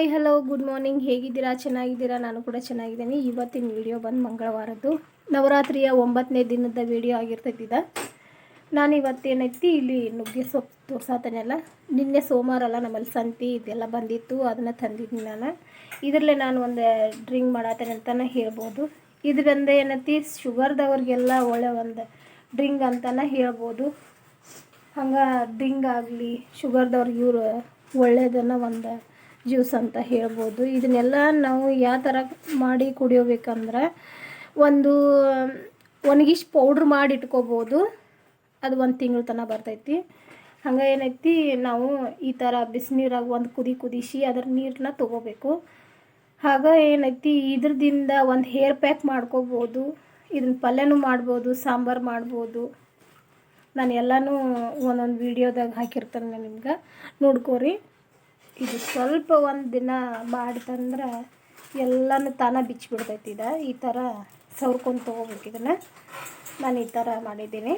Hi hello good morning. ಹೇಗಿದ್ದೀರಾ? ಚೆನ್ನಾಗಿದ್ದೀರಾ? ನಾನು ಕೂಡ ಚೆನ್ನಾಗಿದ್ದೀನಿ. ಇವತ್ತಿನ ವಿಡಿಯೋ ಬಂದು ಮಂಗಳವಾರದ್ದು ನವರಾತ್ರಿಯ 9ನೇ ದಿನದ ವಿಡಿಯೋ ಆಗಿರ್ತೈತಿ. ನಾನು ಇವತ್ತೇನೈತಿ ಇಲ್ಲಿ ನುಗ್ಗೆ ಸೊಪ್ಪು ತೋರ್ಸಾತನೆಲ್ಲ. ನಿನ್ನೆ ಸೋಮವಾರ ಅಲ್ಲ, ನಮ್ಮಲ್ಲಿ ಸಂತಿ ಇದೆಲ್ಲ ಬಂದಿತ್ತು, ಅದನ್ನು ತಂದಿದ್ದೀನಿ ನಾನು. ಇದರಲ್ಲೇ ನಾನು ಒಂದು ಡ್ರಿಂಕ್ ಮಾಡತ್ತೇನೆ ಅಂತಲೇ ಹೇಳ್ಬೋದು. ಇದು ಬಂದು ಏನೈತಿ ಶುಗರ್ದವ್ರಿಗೆಲ್ಲ ಒಳ್ಳೆ ಒಂದು ಡ್ರಿಂಕ್ ಅಂತಲೇ ಹೇಳ್ಬೋದು. ಹಂಗೆ ಡ್ರಿಂಕ್ ಆಗಲಿ ಶುಗರ್ದವ್ರಿಗೆ ಇವರು ಒಳ್ಳೆಯದನ್ನು ಒಂದು ಜ್ಯೂಸ್ ಅಂತ ಹೇಳ್ಬೋದು. ಇದನ್ನೆಲ್ಲ ನಾವು ಯಾವ ಥರ ಮಾಡಿ ಕುಡಿಯೋಬೇಕಂದ್ರೆ, ಒಂದು ಒಣಗಿಸಿ ಪೌಡ್ರ್ ಮಾಡಿ ಇಟ್ಕೋಬೋದು. ಅದು ಒಂದು ತಿಂಗಳ ತನಕ ಬರ್ತೈತಿ. ಹಂಗೆ ಏನೈತಿ, ನಾವು ಈ ಥರ ಬಿಸಿನೀರಾಗ ಒಂದು ಕುದಿಸಿ ಅದರ ನೀರನ್ನ ತೊಗೋಬೇಕು. ಹಾಗೆ ಏನೈತಿ, ಇದ್ರದಿಂದ ಒಂದು ಹೇರ್ ಪ್ಯಾಕ್ ಮಾಡ್ಕೋಬೋದು. ಇದನ್ನ ಪಲ್ಯನೂ ಮಾಡ್ಬೋದು, ಸಾಂಬಾರು ಮಾಡ್ಬೋದು. ನಾನು ಎಲ್ಲನೂ ಒಂದೊಂದು ವೀಡಿಯೋದಾಗ ಹಾಕಿರ್ತೇನೆ, ನಿಮ್ಗೆ ನೋಡ್ಕೋರಿ. ಇದು ಸ್ವಲ್ಪ ಒಂದು ದಿನ ಮಾಡಿತಂದ್ರೆ ಎಲ್ಲನೂ ತಾನೇ ಬಿಚ್ಚಿಬಿಡ್ತೈತಿ. ಈ ಥರ ಸವ್ರ್ಕೊಂಡು ತೊಗೋಬೇಕು. ಇದನ್ನು ನಾನು ಈ ಥರ ಮಾಡಿದ್ದೀನಿ.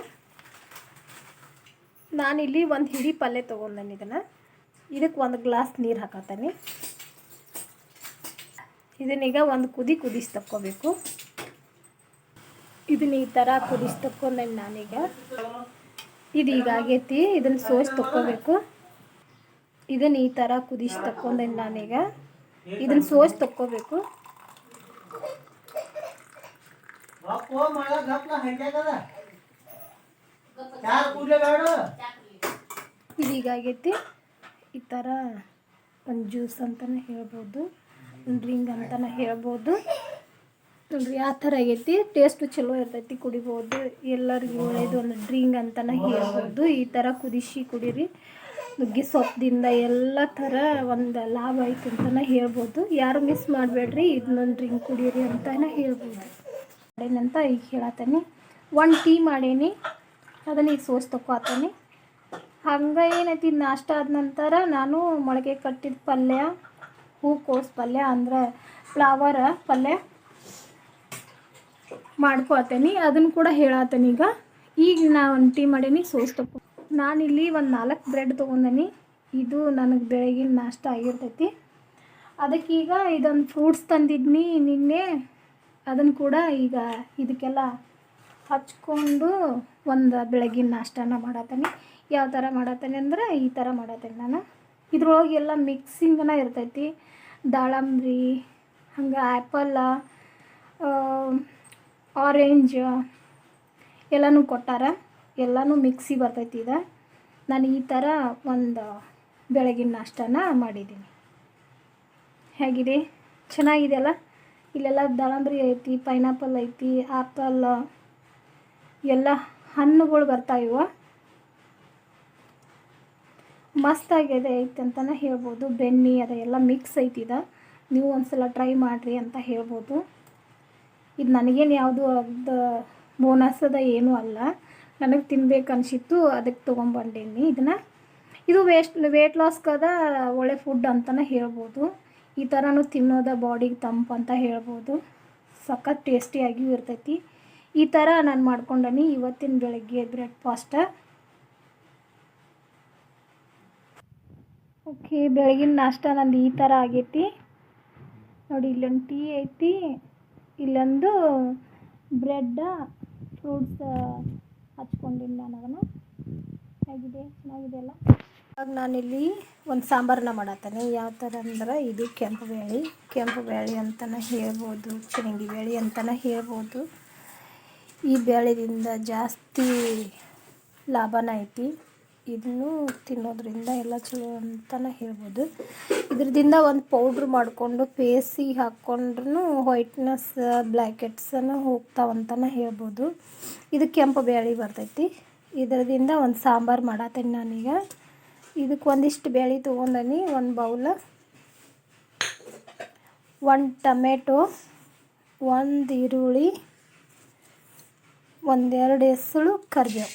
ನಾನಿಲ್ಲಿ ಒಂದು ಹಿಡಿ ಪಲ್ಯ ತೊಗೊಂಡೇನೆ. ಇದಕ್ಕೆ ಒಂದು ಗ್ಲಾಸ್ ನೀರು ಹಾಕತ್ತೇನೆ. ಇದನ್ನೀಗ ಒಂದು ಕುದಿಸಿ ತಕ್ಕೋಬೇಕು. ಇದನ್ನ ಈ ಥರ ಕುದಿಸಿ ತಕ್ಕೊಂಡೇನೆ ನಾನೀಗ. ಇದೀಗ ಆಗೈತಿ. ಇದನ್ನು ಸೋಸಿ ತಕ್ಕೋಬೇಕು. ಇದನ್ನು ಈ ಥರ ಕುದಿಸಿ ತಕ್ಕೊಂಡೇನೆ ನಾನೀಗ. ಇದನ್ನು ಸೋಸಿ ತಕ್ಕೋಬೇಕು. ಇದೀಗ ಆಗೈತಿ. ಈ ಥರ ಒಂದು ಜ್ಯೂಸ್ ಅಂತಲೇ ಹೇಳ್ಬೋದು, ಒಂದು ಡ್ರಿಂಕ್ ಅಂತಲೇ ಹೇಳ್ಬೋದು. ನೋಡ್ರಿ ಯಾವ ಥರ ಆಗೈತಿ. ಟೇಸ್ಟು ಚಲೋ ಇರ್ತೈತಿ, ಕುಡಿಬೋದು. ಎಲ್ಲರಿಗೂ ಒಳ್ಳೆಯದು, ಒಂದು ಡ್ರಿಂಕ್ ಅಂತಲೇ ಹೇಳ್ಬೋದು. ಈ ಥರ ಕುದಿಸಿ ಕುಡೀರಿ. ನುಗ್ಗೆ ಸೊಪ್ಪದಿಂದ ಎಲ್ಲ ಥರ ಒಂದು ಲಾಭ ಐತೆ ಅಂತಲೇ ಹೇಳ್ಬೋದು. ಯಾರು ಮಿಸ್ ಮಾಡಬೇಡ್ರಿ, ಇದನ್ನೊಂದು ಡ್ರಿಂಕ್ ಕುಡೀರಿ ಅಂತಲೇ ಹೇಳ್ಬೋದು. ಮಾಡೇನಂತ ಈಗ ಹೇಳತ್ತೇನೆ. ಒಂದು ಟೀ ಮಾಡೇನಿ, ಅದನ್ನು ಈಗ ಸೋಸಿ ತಕ್ಕೋತೀನಿ. ಹಂಗೆ ಏನೈತಿ, ನಾಷ್ಟ ಆದ ನಂತರ ನಾನು ಮೊಳಕೆ ಕಟ್ಟಿದ ಪಲ್ಯ, ಹೂಕೋಸು ಪಲ್ಯ ಅಂದ್ರೆ ಫ್ಲವರ್ ಪಲ್ಯ ಮಾಡ್ಕೋತೀನಿ. ಅದನ್ನು ಕೂಡ ಹೇಳತ್ತೇನೆ ಈಗ ನಾನು ಒಂದು ಟೀ ಮಾಡೀನಿ, ಸೋಸಿ ತಕ್ಕೋ. ನಾನಿಲ್ಲಿ ಒಂದು 4 ಬ್ರೆಡ್ ತೊಗೊಂಡೇನಿ. ಇದು ನನಗೆ ಬೆಳಗಿನ ನಾಷ್ಟ ಆಗಿರ್ತೈತಿ. ಅದಕ್ಕೀಗ ಇದೊಂದು ಫ್ರೂಟ್ಸ್ ತಂದಿದ್ನಿ ನಿನ್ನೆ, ಅದನ್ನು ಕೂಡ ಈಗ ಇದಕ್ಕೆಲ್ಲ ಹಚ್ಕೊಂಡು ಒಂದು ಬೆಳಗಿನ ನಾಷ್ಟನ ಮಾಡತ್ತೇನೆ. ಯಾವ ಥರ ಮಾಡತ್ತೇನೆ ಅಂದ್ರೆ ಈ ಥರ ಮಾಡತ್ತೇನೆ ನಾನು. ಇದ್ರೊಳಗೆ ಎಲ್ಲ ಮಿಕ್ಸಿಂಗನ ಇರ್ತೈತಿ. ದಾಳಂಬ್ರಿ, ಹಂಗೆ ಆ್ಯಪಲ್ಲ, ಆರೆಂಜ್ ಎಲ್ಲನೂ ಕೊಟ್ಟಾರ. ಎಲ್ಲನೂ ಮಿಕ್ಸಿ ಬರ್ತೈತಿ. ನಾನು ಈ ಥರ ಒಂದು ಬೆಳಗಿನ ನಾಷ್ಟನ ಮಾಡಿದ್ದೀನಿ. ಹೇಗಿದೆ? ಚೆನ್ನಾಗಿದೆಯಲ್ಲ? ಇಲ್ಲೆಲ್ಲ ದಾಳಂಬ್ರಿ ಐತಿ, ಪೈನಾಪಲ್ ಐತಿ, ಆ್ಯಪಲ್, ಎಲ್ಲ ಹಣ್ಣುಗಳು ಬರ್ತಾಯಿವ. ಮಸ್ತಾಗಿದೆ ಐತೆ ಅಂತಲೇ ಹೇಳ್ಬೋದು. ಬೆಣ್ಣೆ ಅದೆಲ್ಲ ಮಿಕ್ಸ್ ಐತಿ. ನೀವು ಒಂದು ಸಲ ಟ್ರೈ ಮಾಡಿರಿ ಅಂತ ಹೇಳ್ಬೋದು. ಇದು ನನಗೇನು ಯಾವುದು ಅದು ಬೋನಸ್ ಅದ ಏನೂ ಅಲ್ಲ, ನನಗೆ ತಿನ್ಬೇಕು ಅನಿಸಿತ್ತು, ಅದಕ್ಕೆ ತೊಗೊಂಬಂಡೀನಿ ಇದನ್ನು. ಇದು ವೇಟ್ ಲಾಸ್ಗದ ಒಳ್ಳೆ ಫುಡ್ ಅಂತಲೇ ಹೇಳ್ಬೋದು. ಈ ಥರನೂ ತಿನ್ನೋದ ಬಾಡಿಗೆ ತಂಪು ಅಂತ ಹೇಳ್ಬೋದು. ಸಖತ್ ಟೇಸ್ಟಿಯಾಗಿಯೂ ಇರ್ತೈತಿ. ಈ ಥರ ನಾನು ಮಾಡ್ಕೊಂಡೀನಿ ಇವತ್ತಿನ ಬೆಳಗ್ಗೆ ಬ್ರೇಕ್ಫಾಸ್ಟ. ಓಕೆ, ಬೆಳಗಿನ ನಾಷ್ಟ ನಂದು ಈ ಥರ ಆಗೈತಿ ನೋಡಿ. ಇಲ್ಲೊಂದು ಟೀ ಐತಿ, ಇಲ್ಲೊಂದು ಬ್ರೆಡ್, ಫ್ರೂಟ್ಸ್ ಹಚ್ಕೊಂಡಿನಿ ನಾನು. ಅದನ್ನು ಹೇಗಿದೆ? ಚೆನ್ನಾಗಿದೆಯಲ್ಲ? ಇವಾಗ ನಾನಿಲ್ಲಿ ಒಂದು ಸಾಂಬಾರನ್ನ ಮಾಡತ್ತೇನೆ. ಯಾವ ಥರ ಅಂದ್ರೆ, ಇದು ಕೆಂಪು ಬೇಳೆ ಅಂತಲೇ ಹೇಳ್ಬೋದು, ಚಿರಂಗಿ ಬೇಳೆ ಅಂತಲೇ ಹೇಳ್ಬೋದು. ಈ ಬೇಳೆದಿಂದ ಜಾಸ್ತಿ ಲಾಭನ ಐತಿ. ಇದನ್ನು ತಿನ್ನೋದ್ರಿಂದ ಎಲ್ಲ ಚಲೋ ಅಂತಲೇ ಹೇಳ್ಬೋದು. ಇದ್ರದಿಂದ ಒಂದು ಪೌಡ್ರ್ ಮಾಡಿಕೊಂಡು ಫೇಸಿಗೆ ಹಾಕ್ಕೊಂಡ್ರೂ ವೈಟ್ನೆಸ್, ಬ್ಲ್ಯಾಕೆಟ್ಸನ್ನು ಹೋಗ್ತಾವಂತಲೇ ಹೇಳ್ಬೋದು. ಇದು ಕೆಂಪು ಬೇಳೆ ಬರ್ತೈತಿ. ಇದರಿಂದ ಒಂದು ಸಾಂಬಾರು ಮಾಡತ್ತೇನೆ ನಾನೀಗ. ಇದಕ್ಕೆ ಒಂದಿಷ್ಟು ಬೇಳೆ ತೊಗೊಂಡೀನಿ, ಒಂದು ಬೌಲ, 1 ಟೊಮೆಟೊ, 1 ಈರುಳ್ಳಿ, 1-2 ಎಸಳು ಕರಿಬೇವು,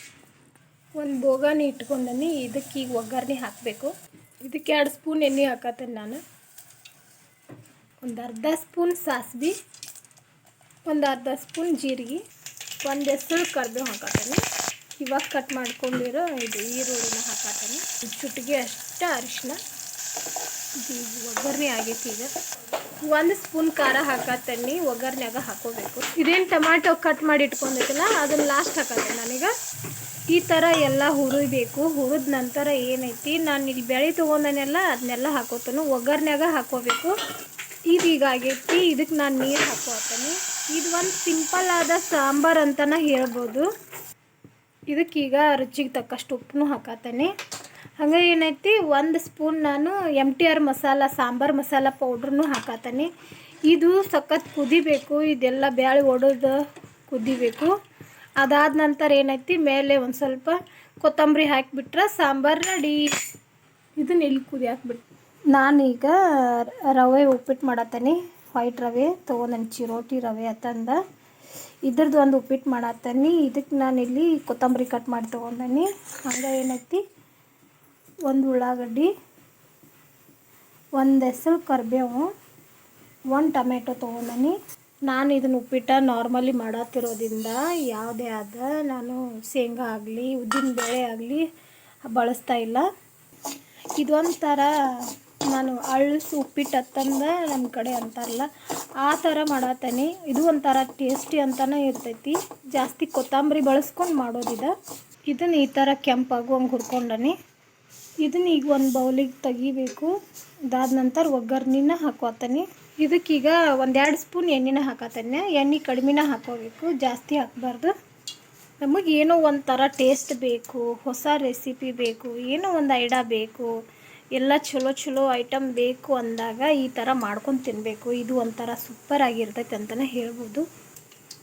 ಒಂದು ಬೋಗಾನಿ ಇಟ್ಕೊಂಡೀನಿ. ಇದಕ್ಕೆ ಈಗ ಒಗ್ಗರಣೆ ಹಾಕಬೇಕು. ಇದಕ್ಕೆ 2 ಸ್ಪೂನ್ ಎಣ್ಣೆ ಹಾಕತ್ತೇನೆ ನಾನು. ಒಂದು ಅರ್ಧ ಸ್ಪೂನ್ ಸಾಸಿವೆ, ಒಂದು ಅರ್ಧ ಸ್ಪೂನ್ ಜೀರಿಗೆ, 1 ಎಸಳು ಕರಿಬೇವು ಹಾಕತ್ತೇನೆ. ಇವಾಗ ಕಟ್ ಮಾಡ್ಕೊಂಡಿರೋ ಇದು ಈರುಳ್ಳಿನ ಹಾಕತ್ತೇನೆ. ಚುಟಿಗೆ ಅಷ್ಟು ಅರಿಶಿನ, ಈಗ ಒಗ್ಗರಣೆ ಆಗೈತಿ. ಈಗ 1 ಸ್ಪೂನ್ ಖಾರ ಹಾಕತ್ತಣ್ಣಿ, ಒಗ್ಗರಣೆಯಾಗ ಹಾಕೋಬೇಕು. ಇದೇನು ಟೊಮ್ಯಾಟೊ ಕಟ್ ಮಾಡಿ ಇಟ್ಕೊಂಡೈತಲ್ಲ ಅದನ್ನು ಲಾಸ್ಟ್ ಹಾಕತ್ತೆ ನಾನೀಗ. ಈ ಥರ ಎಲ್ಲ ಹುರಿಬೇಕು. ಹುರಿದ ನಂತರ ಏನೈತಿ, ನಾನು ಇಲ್ಲಿ ಬೇಳೆ ತೊಗೊಂಡನೆಲ್ಲ ಅದನ್ನೆಲ್ಲ ಹಾಕೋತಾನು, ಒಗ್ಗರಣೆಯಾಗ ಹಾಕೋಬೇಕು. ಇದೀಗ ಆಗೈತಿ. ಇದಕ್ಕೆ ನಾನು ನೀರು ಹಾಕೋತೀನಿ. ಇದು ಒಂದು ಸಿಂಪಲ್ ಆದ ಸಾಂಬಾರು ಅಂತಲೇ ಹೇಳ್ಬೋದು. ಇದಕ್ಕೀಗ ರುಚಿಗೆ ತಕ್ಕಷ್ಟು ಉಪ್ಪನ್ನು ಹಾಕತ್ತೇನೆ. ಹಾಗೆ ಏನೈತಿ, 1 ಸ್ಪೂನ್ ನಾನು MTR ಮಸಾಲ, ಸಾಂಬಾರು ಮಸಾಲ ಪೌಡ್ರನ್ನು ಹಾಕತ್ತೇನೆ. ಇದು ಸಖತ್ ಕುದಿಬೇಕು. ಇದೆಲ್ಲ ಬ್ಯಾಳೆ ಒಡೆದು ಕುದಿಬೇಕು. ಅದಾದ ನಂತರ ಏನೈತಿ, ಮೇಲೆ ಒಂದು ಸ್ವಲ್ಪ ಕೊತ್ತಂಬರಿ ಹಾಕಿಬಿಟ್ರೆ ಸಾಂಬಾರು ರೆಡಿ. ಇದನ್ನ ಇಲ್ಲಿ ಕುದಿ ಹಾಕ್ಬಿಟ್ಟು ನಾನೀಗ ರವೆ ಉಪ್ಪಿಟ್ಟು ಮಾಡತ್ತೇನೆ. ವೈಟ್ ರವೆ ತೊಗೊಂಡೇನೆ, ಚಿರೋಟಿ ರವೆ ಅಂತಂದ ಇದ್ರದ್ದು ಒಂದು ಉಪ್ಪಿಟ್ಟು ಮಾಡತ್ತೇನೆ. ಇದಕ್ಕೆ ನಾನಿಲ್ಲಿ ಕೊತ್ತಂಬರಿ ಕಟ್ ಮಾಡಿ ತೊಗೊಂಡೇನಿ. ಹಂಗೆ ಏನೈತಿ, 1 ಉಳ್ಳಾಗಡ್ಡಿ, 1 ಹೆಸರು ಕರಿಬೇವು, 1 ಟೊಮೆಟೊ ತೊಗೊಂಡೇನಿ. ನಾನು ಇದನ್ನು ಉಪ್ಪಿಟ್ಟು ನಾರ್ಮಲಿ ಮಾಡತ್ತಿರೋದ್ರಿಂದ ಯಾವುದೇ ಆದ ನಾನು ಶೇಂಗಾ ಆಗಲಿ ಉದ್ದಿನಬೇಳೆ ಆಗಲಿ ಬಳಸ್ತಾ ಇಲ್ಲ. ಇದೊಂಥರ ನಾನು ಅಳಸು ಉಪ್ಪಿಟ್ಟು ಅಂತಂದು ನಮ್ಮ ಕಡೆ ಅಂತಾರಲ್ಲ ಆ ಥರ ಮಾಡತ್ತೇನೆ. ಇದು ಒಂಥರ ಟೇಸ್ಟಿ ಅಂತಲೇ ಇರ್ತೈತಿ. ಜಾಸ್ತಿ ಕೊತ್ತಂಬರಿ ಬಳಸ್ಕೊಂಡು ಮಾಡೋದಿದೆ. ಇದನ್ನು ಈ ಥರ ಕೆಂಪಾಗುವಂಗೆ ಹುರ್ಕೊಂಡನಿ. ಇದನ್ನ ಈಗ ಒಂದು ಬೌಲಿಗೆ ತೆಗಿಬೇಕು. ಅದಾದ ನಂತರ ಒಗ್ಗರಣೆನ ಹಾಕೋತೀನಿ. ಇದಕ್ಕೀಗ 1-2 ಸ್ಪೂನ್ ಎಣ್ಣೆನ ಹಾಕತ್ತೇನೆ. ಎಣ್ಣೆ ಕಡಿಮೆನ ಹಾಕೋಬೇಕು, ಜಾಸ್ತಿ ಹಾಕಬಾರ್ದು. ನಮಗೆ ಏನೋ ಒಂಥರ ಟೇಸ್ಟ್ ಬೇಕು, ಹೊಸ ರೆಸಿಪಿ ಬೇಕು, ಏನೋ ಒಂದು ಐಡಿಯಾ ಬೇಕು, ಎಲ್ಲ ಚಲೋ ಐಟಮ್ ಬೇಕು ಅಂದಾಗ ಈ ಥರ ಮಾಡ್ಕೊಂಡು ತಿನ್ನಬೇಕು. ಇದು ಒಂಥರ ಸೂಪರ್ ಆಗಿರ್ತೈತೆ ಅಂತಲೇ ಹೇಳ್ಬೋದು.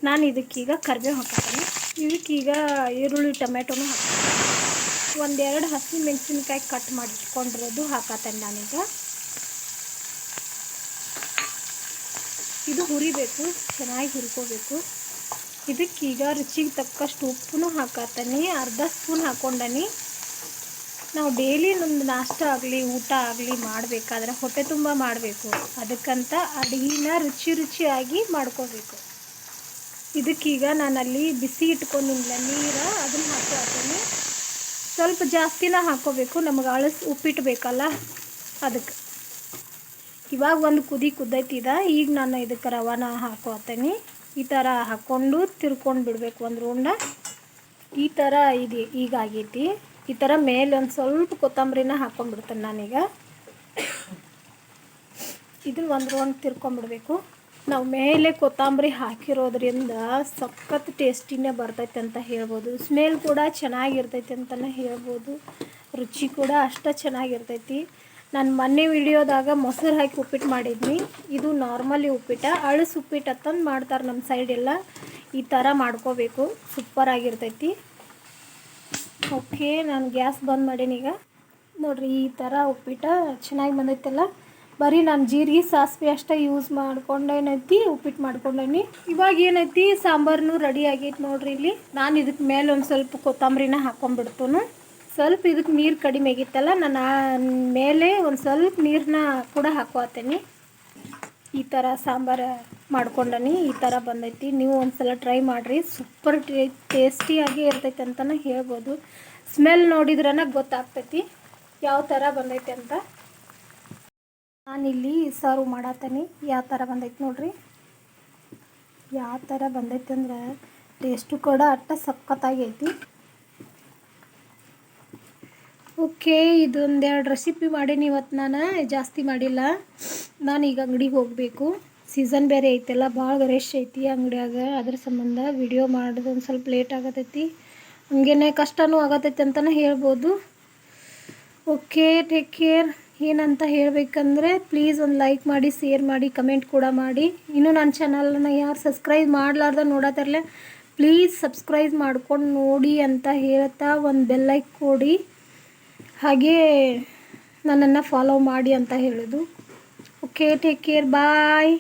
ನಾನು ಇದಕ್ಕೀಗ ಕರಿಬೇವು ಹಾಕತ್ತೀನಿ. ಇದಕ್ಕೀಗ ಈರುಳ್ಳಿ ಟೊಮೆಟೊನೂ ಹಾಕ್ತೀನಿ. 1-2 ಹಸಿಮೆಣಸಿನ್ಕಾಯಿ ಕಟ್ ಮಾಡಿ ಇಟ್ಕೊಂಡಿರೋದು ಹಾಕತ್ತೇನೆ ನಾನೀಗ. ಇದು ಹುರಿಬೇಕು, ಚೆನ್ನಾಗಿ ಹುರ್ಕೋಬೇಕು. ಇದಕ್ಕೀಗ ರುಚಿಗೆ ತಕ್ಕಷ್ಟು ಉಪ್ಪನ್ನು ಹಾಕತ್ತೇನೆ. 1/2 ಸ್ಪೂನ್ ಹಾಕ್ಕೊಂಡನಿ. ನಾವು ಡೈಲಿ ನಮ್ಮದು ನಾಷ್ಟ ಆಗಲಿ ಊಟ ಆಗಲಿ ಮಾಡಬೇಕಾದ್ರೆ ಹೊಟ್ಟೆ ತುಂಬ ಮಾಡಬೇಕು. ಅದಕ್ಕಂತ ಅಡುಗೆನ ರುಚಿಯಾಗಿ ಮಾಡ್ಕೋಬೇಕು. ಇದಕ್ಕೀಗ ನಾನಲ್ಲಿ ಬಿಸಿ ಇಟ್ಕೊಂಡಿಲ್ಲ ನೀರು, ಅದನ್ನು ಹಾಕ್ತೀನಿ. ಸ್ವಲ್ಪ ಜಾಸ್ತಿನ ಹಾಕ್ಕೋಬೇಕು, ನಮಗೆ ಅಳಸು ಉಪ್ಪಿಟ್ಟು ಬೇಕಲ್ಲ ಅದಕ್ಕೆ. ಇವಾಗ ಒಂದು ಕುದಿ ಕುದ್ದೈತಿದ. ಈಗ ನಾನು ಇದಕ್ಕೆ ರವಾನ ಹಾಕೋತೀನಿ. ಈ ಥರ ಹಾಕ್ಕೊಂಡು ತಿರ್ಕೊಂಡು ಬಿಡಬೇಕು ಒಂದು ರೌಂಡ. ಈ ಥರ ಇದು ಈಗ ಆಗೈತಿ. ಈ ಥರ ಮೇಲೆ ಒಂದು ಸ್ವಲ್ಪ ಕೊತ್ತಂಬರಿನ ಹಾಕ್ಕೊಂಡ್ಬಿಡ್ತೇನೆ ನಾನೀಗ. ಇದನ್ನು ಒಂದು ರೌಂಡ್ ತಿರ್ಕೊಂಡ್ಬಿಡ್ಬೇಕು. ನಾವು ಮೇಲೆ ಕೊತ್ತಂಬರಿ ಹಾಕಿರೋದ್ರಿಂದ ಸಖತ್ ಟೇಸ್ಟಿನೇ ಬರ್ತೈತೆ ಅಂತ ಹೇಳ್ಬೋದು. ಸ್ಮೆಲ್ ಕೂಡ ಚೆನ್ನಾಗಿರ್ತೈತೆ ಅಂತಲೇ ಹೇಳ್ಬೋದು. ರುಚಿ ಕೂಡ ಅಷ್ಟು ಚೆನ್ನಾಗಿರ್ತೈತಿ. ನಾನು ಮೊನ್ನೆ ವಿಡಿಯೋದಾಗ ಮೊಸರು ಹಾಕಿ ಉಪ್ಪಿಟ್ಟು ಮಾಡಿದ್ನಿ. ಇದು ನಾರ್ಮಲಿ ಉಪ್ಪಿಟ್ಟು, ಅಳಸು ಉಪ್ಪಿಟ್ಟು ಅಂತಂದು ಮಾಡ್ತಾರೆ ನಮ್ಮ ಸೈಡೆಲ್ಲ. ಈ ಥರ ಮಾಡ್ಕೋಬೇಕು, ಸೂಪರಾಗಿರ್ತೈತಿ. ಓಕೆ, ನಾನು ಗ್ಯಾಸ್ ಬಂದ್ ಮಾಡೀನೀಗ. ನೋಡಿರಿ, ಈ ಥರ ಉಪ್ಪಿಟ್ಟು ಚೆನ್ನಾಗಿ ಬಂದೈತಲ್ಲ. ಬರೀ ನಾನು ಜೀರಿಗೆ ಸಾಸಿವೆ ಅಷ್ಟೇ ಯೂಸ್ ಮಾಡ್ಕೊಂಡೇನೈತಿ ಉಪ್ಪಿಟ್ಟು ಮಾಡ್ಕೊಂಡೇನಿ. ಇವಾಗ ಏನೈತಿ, ಸಾಂಬಾರನು ರೆಡಿ ಆಗೈತಿ ನೋಡ್ರಿ. ಇಲ್ಲಿ ನಾನು ಇದಕ್ಕೆ ಮೇಲೆ ಒಂದು ಸ್ವಲ್ಪ ಕೊತ್ತಂಬರಿನ ಹಾಕ್ಕೊಂಡ್ಬಿಡ್ತೇನೆ. ಸ್ವಲ್ಪ ಇದಕ್ಕೆ ನೀರು ಕಡಿಮೆ ಆಗಿತ್ತಲ್ಲ, ನಾನು ಮೇಲೆ ಒಂದು ಸ್ವಲ್ಪ ನೀರನ್ನ ಕೂಡ ಹಾಕೋತೀನಿ. ಈ ಥರ ಸಾಂಬಾರು ಮಾಡ್ಕೊಂಡನಿ. ಈ ಥರ ಬಂದೈತಿ. ನೀವು ಒಂದು ಸಲ ಟ್ರೈ ಮಾಡಿರಿ, ಸೂಪರ್ ಟೇಸ್ಟಿಯಾಗಿ ಇರ್ತೈತೆ ಅಂತಲೇ ಹೇಳ್ಬೋದು. ಸ್ಮೆಲ್ ನೋಡಿದ್ರನ ಗೊತ್ತಾಗ್ತೈತಿ ಯಾವ ಥರ ಬಂದೈತೆ ಅಂತ. ನಾನಿಲ್ಲಿ ಸರ್ವ್ ಮಾಡತ್ತೀನಿ. ಯಾವ ಥರ ಬಂದೈತೆ ನೋಡ್ರಿ. ಯಾವ ಥರ ಬಂದೈತೆ ಅಂದ್ರೆ ಟೇಸ್ಟು ಕೂಡ ಅಟ್ಟ ಸಖತ್ತಾಗೈತಿ. ಓಕೆ, ಇದೊಂದೆರಡು ರೆಸಿಪಿ ಮಾಡೀನಿ ಇವತ್ತು. ನಾನು ಜಾಸ್ತಿ ಮಾಡಿಲ್ಲ. ನಾನು ಈಗ ಅಂಗಡಿಗೆ ಹೋಗಬೇಕು. ಸೀಸನ್ ಬೇರೆ ಐತೆಲ್ಲ, ಭಾಳ ರಶ್ ಐತಿ ಅಂಗಡಿಯಾಗ. ಅದ್ರ ಸಂಬಂಧ ವಿಡಿಯೋ ಮಾಡೋದು ಒಂದು ಸ್ವಲ್ಪ ಲೇಟ್ ಆಗತೈತಿ. ಹಂಗೇನೆ ಕಷ್ಟನೂ ಆಗತೈತಿ ಅಂತಲೇ ಹೇಳ್ಬೋದು. Okay, take care. ಏನಂತ ಹೇಳಬೇಕಂದ್ರೆ, ಪ್ಲೀಸ್ ಒಂದು ಲೈಕ್ ಮಾಡಿ, ಶೇರ್ ಮಾಡಿ, ಕಮೆಂಟ್ ಕೂಡ ಮಾಡಿ. ಇನ್ನೂ ನನ್ನ ಚಾನಲನ್ನು ಯಾರು ಸಬ್ಸ್ಕ್ರೈಬ್ ಮಾಡಲಾರ್ದ ನೋಡತ್ತಾರಲ್ಲ, ಪ್ಲೀಸ್ ಸಬ್ಸ್ಕ್ರೈಬ್ ಮಾಡ್ಕೊಂಡು ನೋಡಿ ಅಂತ ಹೇಳ್ತಾ ಒಂದು ಬೆಲ್ಲೈಕ್ ಕೊಡಿ. ಹಾಗೇ ನನ್ನನ್ನು ಫಾಲೋ ಮಾಡಿ ಅಂತ ಹೇಳೋದು. ಓಕೆ, ಟೇಕ್ ಕೇರ್, ಬಾಯ್.